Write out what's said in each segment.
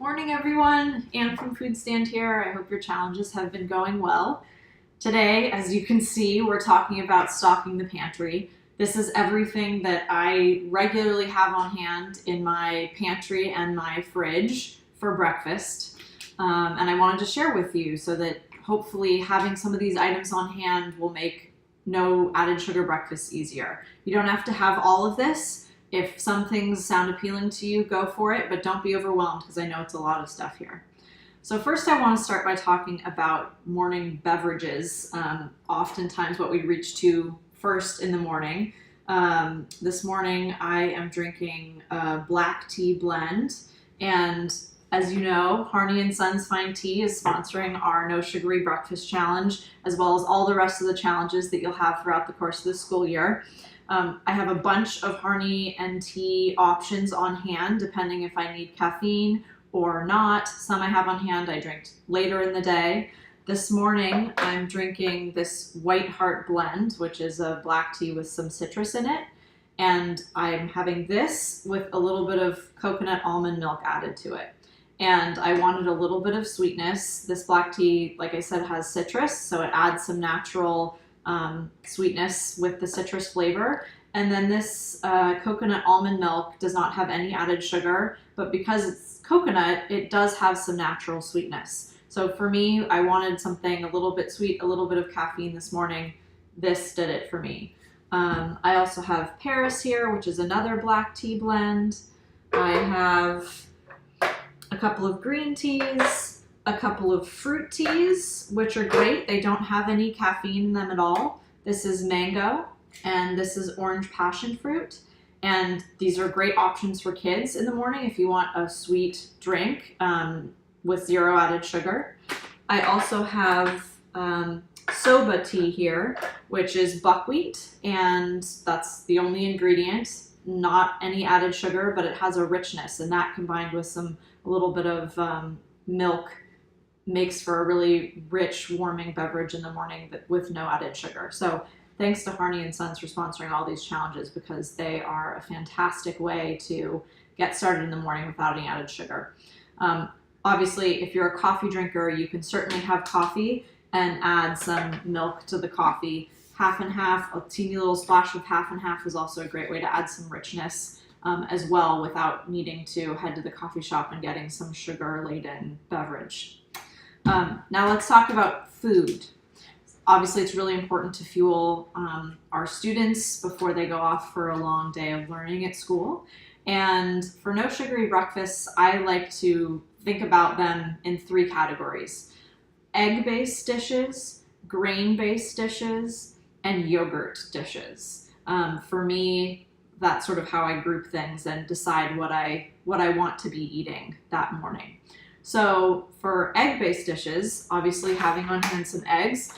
Morning everyone, Anne from Food Stand here. I hope your challenges have been going well. Today, as you can see, we're talking about stocking the pantry. This is everything that I regularly have on hand in my pantry and my fridge for breakfast. And I wanted to share with you so that hopefully having some of these items on hand will make no added sugar breakfast easier. You don't have to have all of this. If some things sound appealing to you, go for it, but don't be overwhelmed because I know it's a lot of stuff here. So first I want to start by talking about morning beverages, oftentimes what we reach to first in the morning. This morning I am drinking a black tea blend, and as you know, Harney & Sons Fine Tea is sponsoring our No Sugary Breakfast Challenge, as well as all the rest of the challenges that you'll have throughout the course of the school year. I have a bunch of Harney and tea options on hand, depending if I need caffeine or not. Some I have on hand I drink later in the day. This morning I'm drinking this White Heart blend, which is a black tea with some citrus in it. And I'm having this with a little bit of coconut almond milk added to it. And I wanted a little bit of sweetness. This black tea, like I said, has citrus, so it adds some natural sweetness with the citrus flavor. And then this coconut almond milk does not have any added sugar, but because it's coconut, it does have some natural sweetness. So for me, I wanted something a little bit sweet, a little bit of caffeine this morning. This did it for me. I also have Paris here, which is another black tea blend. I have a couple of green teas, a couple of fruit teas, which are great. They don't have any caffeine in them at all. This is mango, and this is orange passion fruit. And these are great options for kids in the morning if you want a sweet drink with zero added sugar. I also have soba tea here, which is buckwheat, and that's the only ingredient, not any added sugar, but it has a richness, and that combined with a little bit of milk makes for a really rich, warming beverage in the morning with no added sugar. So thanks to Harney & Sons for sponsoring all these challenges, because they are a fantastic way to get started in the morning without any added sugar. Obviously, if you're a coffee drinker, you can certainly have coffee and add some milk to the coffee. Half and half, a teeny little splash of half and half is also a great way to add some richness as well without needing to head to the coffee shop and getting some sugar-laden beverage. Now let's talk about food. Obviously, it's really important to fuel our students before they go off for a long day of learning at school. And for No Sugary Breakfasts, I like to think about them in three categories: egg-based dishes, grain-based dishes, and yogurt dishes. For me, that's sort of how I group things and decide what I want to be eating that morning. So for egg-based dishes, obviously having on hand some eggs.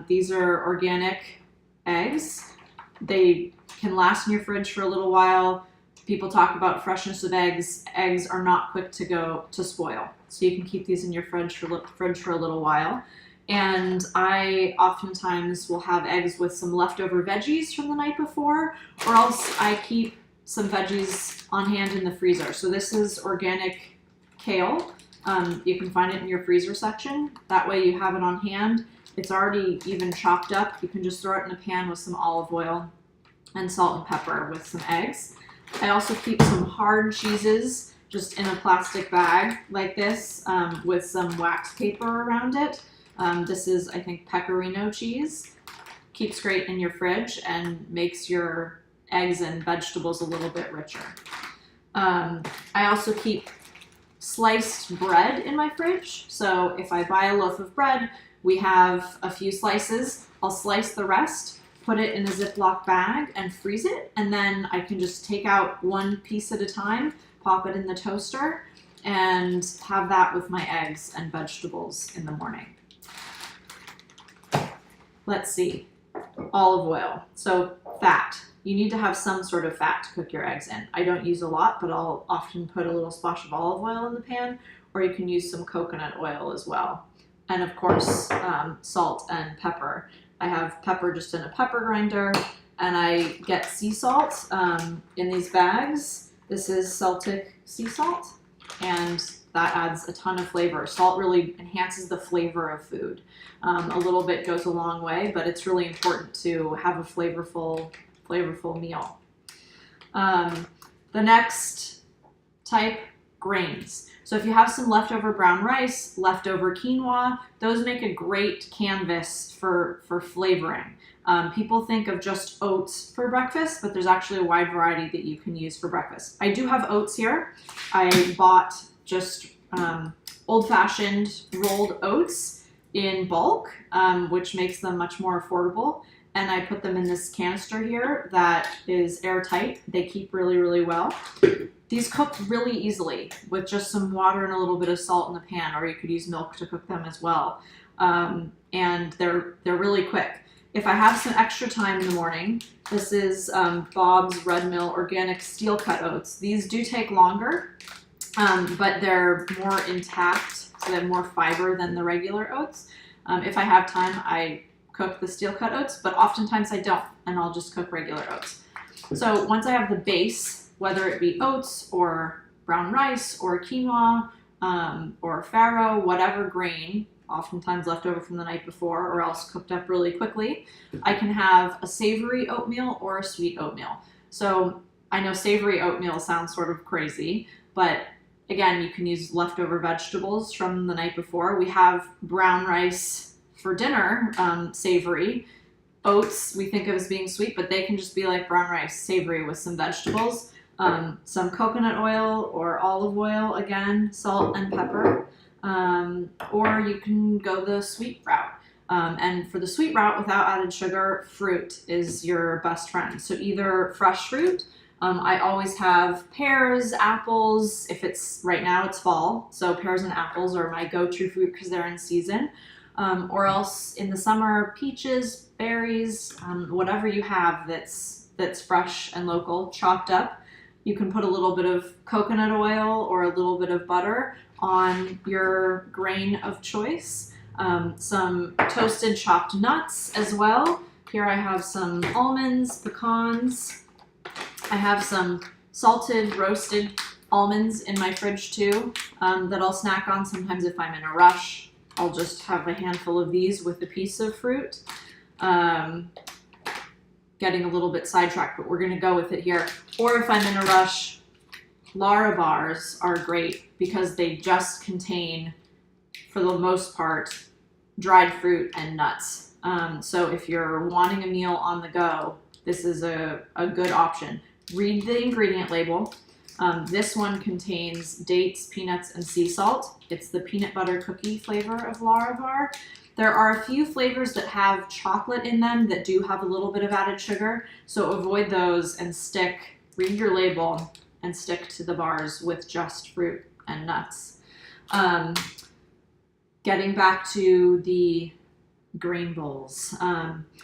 These are organic eggs. They can last in your fridge for a little while. People talk about freshness of eggs. Eggs are not quick to spoil. So you can keep these in your fridge for a little while. And I oftentimes will have eggs with some leftover veggies from the night before, or else I keep some veggies on hand in the freezer. So this is organic kale. You can find it in your freezer section. That way you have it on hand. It's already even chopped up. You can just throw it in a pan with some olive oil and salt and pepper with some eggs. I also keep some hard cheeses just in a plastic bag like this with some wax paper around it. This is, I think, pecorino cheese. Keeps great in your fridge and makes your eggs and vegetables a little bit richer. I also keep sliced bread in my fridge. So if I buy a loaf of bread, we have a few slices. I'll slice the rest, put it in a Ziploc bag and freeze it. And then I can just take out one piece at a time, pop it in the toaster, and have that with my eggs and vegetables in the morning. Let's see, olive oil. So fat. You need to have some sort of fat to cook your eggs in. I don't use a lot, but I'll often put a little splash of olive oil in the pan, or you can use some coconut oil as well. And of course, salt and pepper. I have pepper just in a pepper grinder, and I get sea salt in these bags. This is Celtic sea salt, and That adds a ton of flavor. Salt really enhances the flavor of food. A little bit goes a long way, but it's really important to have a flavorful meal. The next type, grains. So if you have some leftover brown rice, leftover quinoa, those make a great canvas for flavoring. People think of just oats for breakfast, but there's actually a wide variety that you can use for breakfast. I do have oats here. I bought just old-fashioned rolled oats in bulk, which makes them much more affordable. And I put them in this canister here that is airtight. They keep really, really well. These cook really easily with just some water and a little bit of salt in the pan, or you could use milk to cook them as well. And they're really quick. If I have some extra time in the morning, this is Bob's Red Mill Organic Steel Cut Oats. These do take longer, but they're more intact, so they have more fiber than the regular oats. If I have time, I cook the steel cut oats, but oftentimes I don't, and I'll just cook regular oats. So once I have the base, whether it be oats or brown rice or quinoa or farro, whatever grain, oftentimes left over from the night before or else cooked up really quickly, I can have a savory oatmeal or a sweet oatmeal. So I know savory oatmeal sounds sort of crazy, but again, you can use leftover vegetables from the night before. We have brown rice for dinner, savory. Oats we think of as being sweet, but they can just be like brown rice, savory with some vegetables, some coconut oil or olive oil, again, salt and pepper, or you can go the sweet route. And for the sweet route without added sugar, fruit is your best friend. So either fresh fruit, I always have pears, apples. If it's right now, it's fall, so pears and apples are my go-to fruit because they're in season. Or else in the summer, peaches, berries, whatever you have that's fresh and local, chopped up. You can put a little bit of coconut oil or a little bit of butter on your grain of choice. Some toasted chopped nuts as well. Here I have some almonds, pecans. I have some salted, roasted almonds in my fridge too, that I'll snack on sometimes if I'm in a rush. I'll just have a handful of these with a piece of fruit. Getting a little bit sidetracked, but we're gonna go with it here. Or if I'm in a rush, Lara bars are great because they just contain, for the most part, dried fruit and nuts. So if you're wanting a meal on the go, this is a good option. Read the ingredient label. This one contains dates, peanuts, and sea salt. It's the peanut butter cookie flavor of Lara bar. There are a few flavors that have chocolate in them that do have a little bit of added sugar, so avoid those and read your label, and stick to the bars with just fruit and nuts. Getting back to the grain bowls.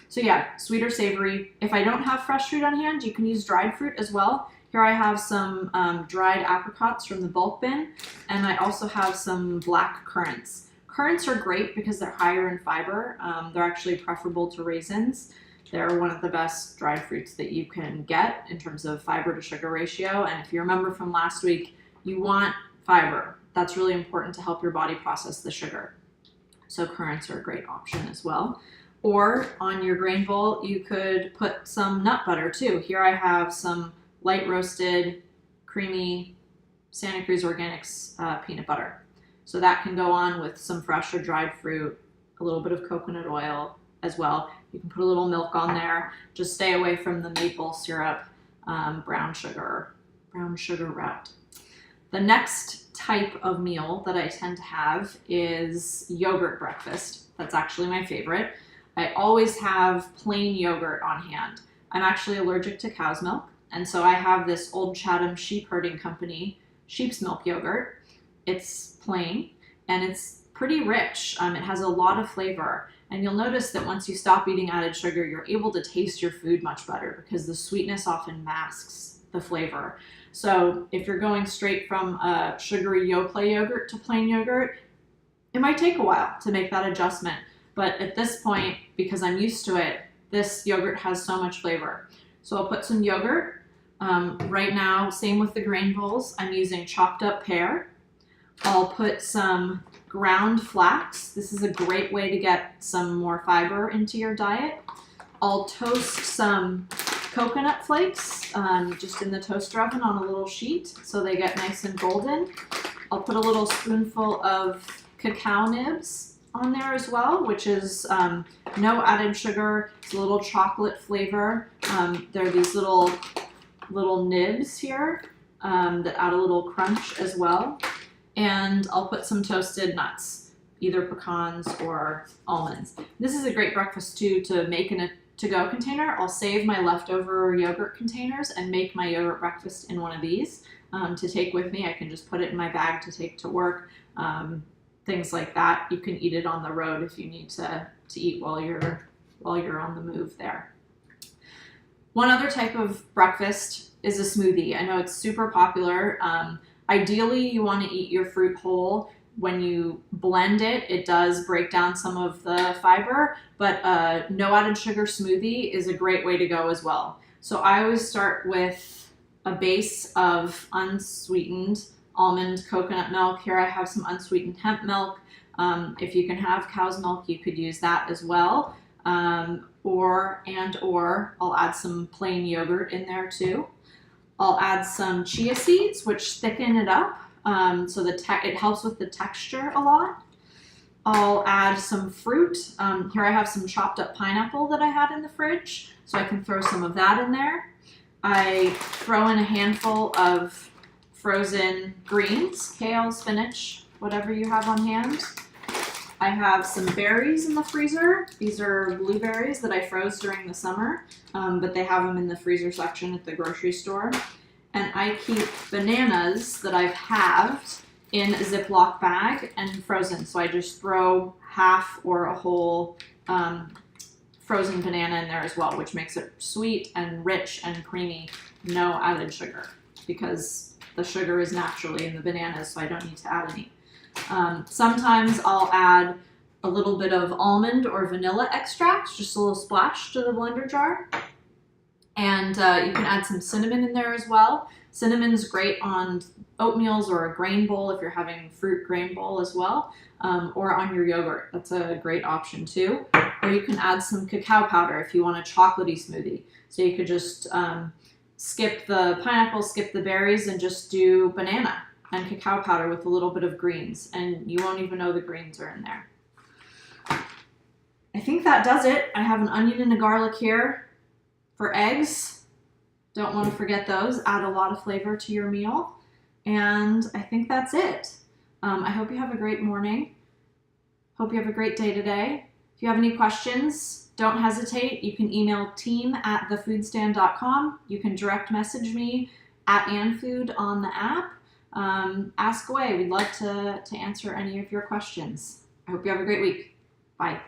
So yeah, sweet or savory. If I don't have fresh fruit on hand, you can use dried fruit as well. Here I have some dried apricots from the bulk bin, and I also have some black currants. Currants are great because they're higher in fiber. They're actually preferable to raisins. They're one of the best dried fruits that you can get in terms of fiber to sugar ratio. And if you remember from last week, you want fiber. That's really important to help your body process the sugar. So currants are a great option as well. Or on your grain bowl, you could put some nut butter too. Here I have some light roasted, creamy Santa Cruz Organics peanut butter. So that can go on with some fresh or dried fruit, a little bit of coconut oil as well. You can put a little milk on there. Just stay away from the maple syrup, brown sugar route. The next type of meal that I tend to have is yogurt breakfast. That's actually my favorite. I always have plain yogurt on hand. I'm actually allergic to cow's milk, and so I have this Old Chatham Sheep Herding Company sheep's milk yogurt. It's plain and it's pretty rich. It has a lot of flavor, and you'll notice that once you stop eating added sugar, you're able to taste your food much better because the sweetness often masks the flavor. So if you're going straight from a sugary Yoplait yogurt to plain yogurt, it might take a while to make that adjustment. But at this point, because I'm used to it, this yogurt has so much flavor. So I'll put some yogurt. Right now, same with the grain bowls, I'm using chopped up pear. I'll put some ground flax. This is a great way to get some more fiber into your diet. I'll toast some coconut flakes just in the toaster oven on a little sheet so they get nice and golden. I'll put a little spoonful of cacao nibs on there as well, which is no added sugar. It's a little chocolate flavor. There are these little nibs here that add a little crunch as well. And I'll put some toasted nuts, either pecans or almonds. This is a great breakfast too to make in a to-go container. I'll save my leftover yogurt containers and make my yogurt breakfast in one of these to take with me. I can just put it in my bag to take to work, things like that. You can eat it on the road if you need to eat while you're on the move there. One other type of breakfast is a smoothie. I know it's super popular. Ideally, you want to eat your fruit whole. When you blend it, it does break down some of the fiber, but a no added sugar smoothie is a great way to go as well. So I always start with a base of unsweetened almond coconut milk. Here I have some unsweetened hemp milk. If you can have cow's milk, you could use that as well. Or I'll add some plain yogurt in there too. I'll add some chia seeds, which thicken it up. So it helps with the texture a lot. I'll add some fruit. Here I have some chopped up pineapple that I had in the fridge, so I can throw some of that in there. I throw in a handful of frozen greens, kale, spinach, whatever you have on hand. I have some berries in the freezer. These are blueberries that I froze during the summer, but they have them in the freezer section at the grocery store. And I keep bananas that I've halved in a Ziploc bag and frozen. So I just throw half or a whole frozen banana in there as well, which makes it sweet and rich and creamy, no added sugar, because the sugar is naturally in the bananas, so I don't need to add any. Sometimes I'll add a little bit of almond or vanilla extract, just a little splash to the blender jar. And you can add some cinnamon in there as well. Cinnamon's great on oatmeals or a grain bowl if you're having fruit grain bowl as well, or on your yogurt. That's a great option too. Or you can add some cacao powder if you want a chocolatey smoothie. So you could just skip the pineapple, skip the berries, and just do banana and cacao powder with a little bit of greens, and you won't even know the greens are in there. I think that does it. I have an onion and a garlic here for eggs. Don't want to forget those. Add a lot of flavor to your meal. And I think that's it. I hope you have a great morning. Hope you have a great day today. If you have any questions, don't hesitate. You can email team@thefoodstand.com. You can direct message me at @AnnFood on the app. Ask away. We'd love to answer any of your questions. I hope you have a great week. Bye.